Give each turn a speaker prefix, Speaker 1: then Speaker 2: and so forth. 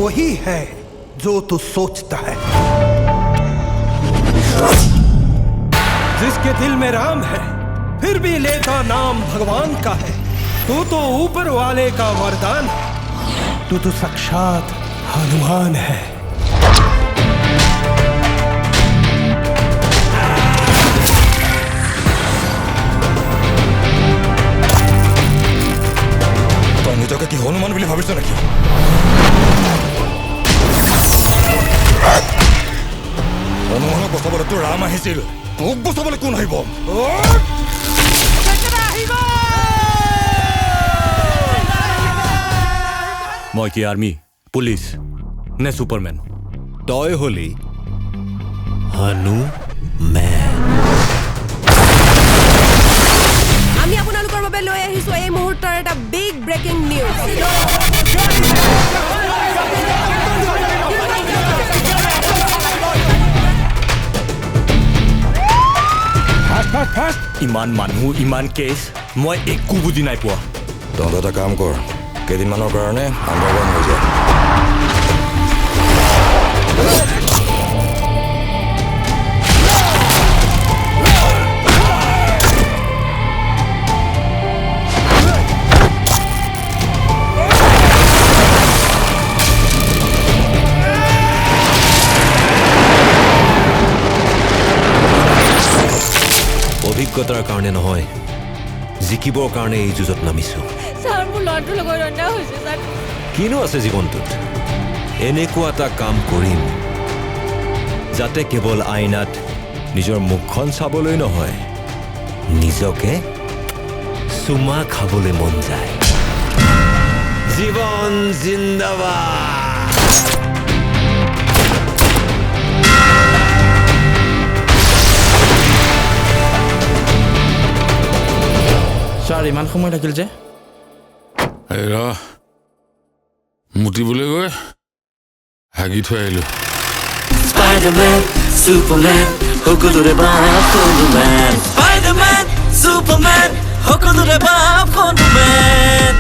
Speaker 1: वही है जो तू सोचता है। जिसके दिल में राम है फिर भी लेता नाम भगवान का है। तू तो ऊपर वाले का वरदान है। तू तो साक्षात हनुमान है।
Speaker 2: तो নিজকে কি হনুমান বুলি ভাবিছ নেকি? হনুমানক বচাবলৈ তো ৰাম আহিছিল, মোক বচাবলৈ কোন আহিব?
Speaker 3: মই কি আৰ্মি, পুলিচ নে সুপাৰমেন?
Speaker 4: তই হলি হানু মেন।
Speaker 5: আমি আপোনালোকৰ বাবে লৈ আহিছো এই মুহূৰ্তৰ এটা বিগ ব্ৰেকিং নিউজ।
Speaker 3: ইমান মানুহ, ইমান কেছ, মই একো বুজি নাই পোৱা।
Speaker 2: তহঁতে এটা কাম কৰ, কেইদিনমানৰ কাৰণে আণ্ডাৰগ্ৰাউণ্ড হৈ যায়।
Speaker 4: অভিজ্ঞতাৰ কাৰণে নহয়, জিকিবৰ কাৰণে এই যুঁজত নামিছো। কিনো আছে জীৱনটোত? এনেকুৱা এটা কাম কৰিম যাতে কেৱল আইনাত নিজৰ মুখখন চাবলৈ নহয়, নিজকে চুমা খাবলৈ মন যায়। জীৱন জিন্দাবাদ।
Speaker 6: ছাৰ ইমান সময় লাগিল যে?
Speaker 7: মুতিবলৈ গৈ হাগি থৈ আহিলো।
Speaker 8: Spider-Man, Superman, সকলোৰে বাপ হনুমান। Spider-Man, Superman, সকলোৰে বাপ হনুমান।